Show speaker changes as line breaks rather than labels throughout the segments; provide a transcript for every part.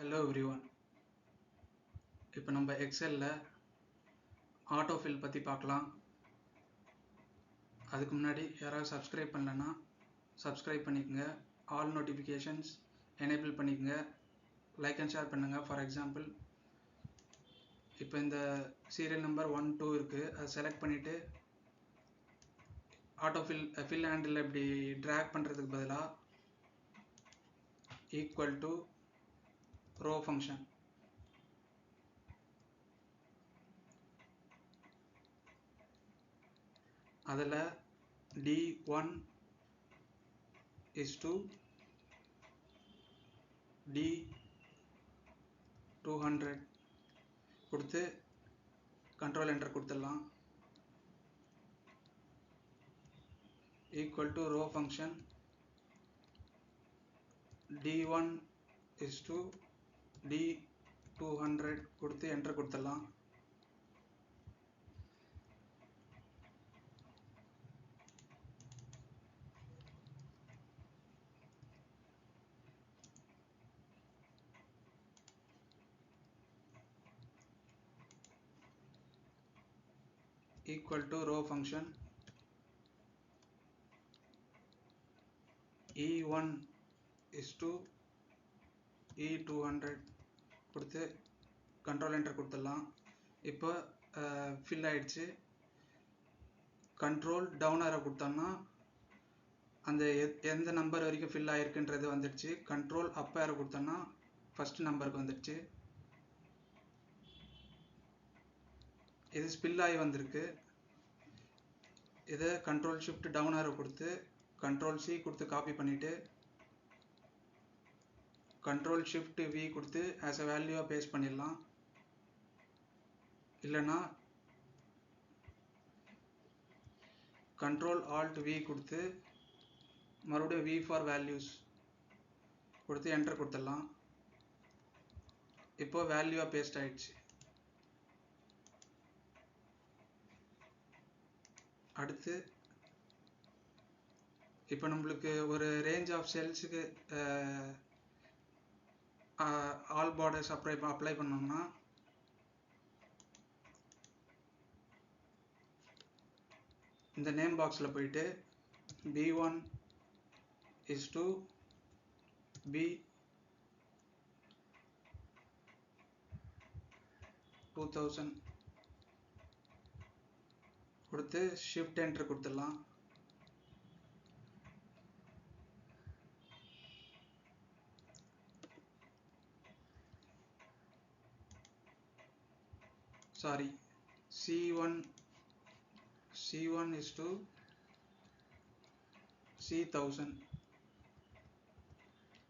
Hello everyone. இப்போ நம்ம எக்ஸல்ல auto fill பற்றி பார்க்கலாம். அதுக்கு முன்னாடி யாராவது சப்ஸ்கிரைப் பண்ணலன்னா சப்ஸ்கிரைப் பண்ணிக்கோங்க. ஆல் நோட்டிஃபிகேஷன்ஸ் எனேபிள் பண்ணிக்கோங்க. லைக் அண்ட் ஷேர் பண்ணுங்கள். ஃபார் எக்ஸாம்பிள் இப்போ இந்த சீரியல் நம்பர் 1, 2 இருக்குது. அதை செலக்ட் பண்ணிவிட்டு ஆட்டோ ஃபில் ஹேண்டில் இப்படி ட்ராக் பண்ணுறதுக்கு பதிலாக ஈக்குவல் டு ரோ ஃபங்க்ஷன் அதில் D1 is to D200 கொடுத்து கண்ட்ரோல் என்டர் கொடுத்துடலாம். Equal to row function D1 is to D200 கொடுத்து என்டர் கொடுத்துடலாம். equal to row function E1 is to E200 கொடுத்து control enter கொடுத்துடலாம். இப்போ ஃபில் ஆயிடுச்சு. கண்ட்ரோல் டவுன் ஆரோ கொடுத்தோம்னா அந்த எந்த நம்பர் வரைக்கும் ஃபில் ஆயிருக்குன்றது வந்துடுச்சு. கண்ட்ரோல் அப் ஆரோ கொடுத்தோம்னா ஃபர்ஸ்ட் நம்பருக்கு வந்துடுச்சு. இது ஸ்பில் ஆகி வந்திருக்கு. இதை கண்ட்ரோல் ஷிஃப்ட் டவுன் ஆரோ கொடுத்து கண்ட்ரோல் C கொடுத்து காப்பி பண்ணிவிட்டு கண்ட்ரோல் ஷிஃப்ட் V கொடுத்து ஆஸ் அ வேல்யூவாக பேஸ்ட் பண்ணிடலாம். இல்லைன்னா கண்ட்ரோல் ஆல்ட் V கொடுத்து மறுபடியும் V ஃபார் வேல்யூஸ் கொடுத்து என்டர் கொடுத்துடலாம். இப்போ வேல்யூவாக பேஸ்ட் ஆயிடுச்சு. அடுத்து இப்போ நம்மளுக்கு ஒரு ரேஞ்ச் ஆஃப் செல்ஸுக்கு ஆல் பார்டர்ஸ் அப்ளை பண்ணோம்னா இந்த நேம் பாக்ஸில் போயிட்டு B1 is to B2000 கொடுத்து ஷிஃப்ட் என்டர் கொடுத்துடலாம். Sorry, C1 is to C1000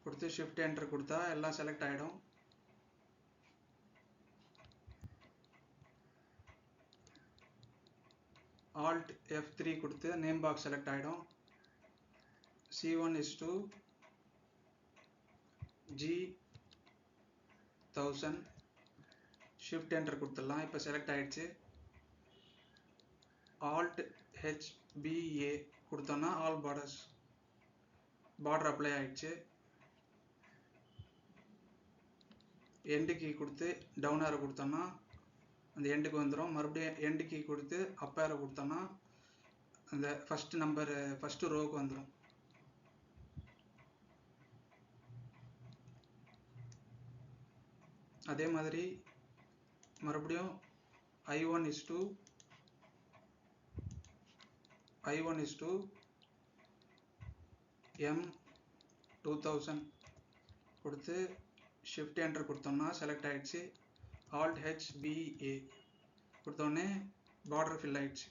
கொடுத்து ஷிஃப்ட் என்டர் கொடுத்தா எல்லாம் செலக்ட் ஆகிடும். Alt F3 கொடுத்து நேம் பாக்ஸ் செலக்ட் ஆகிடும். C1 is to G1000 shift enter கொடுத்துடலாம். இப்போ செலக்ட் ஆகிடுச்சு. Alt HBA கொடுத்தோன்னா ஆல் பார்டர் அப்ளை ஆகிடுச்சு. எண்டு கீ கொடுத்து டவுன் ஆரோ கொடுத்தோன்னா அந்த எண்டுக்கு வந்துடும். மறுபடியும் எண்டு கீ கொடுத்து அப் ஆரோ கொடுத்தோன்னா அந்த ஃபஸ்ட்டு ரோவுக்கு வந்துடும். அதே மாதிரி மறுபடியும் I1 is to M2000 கொடுத்து ஷிஃப்ட் என்டர் கொடுத்தோம்னா செலக்ட் ஆகிடுச்சு. Alt HBA கொடுத்தோடனே பார்டர் ஃபில் ஆகிடுச்சு.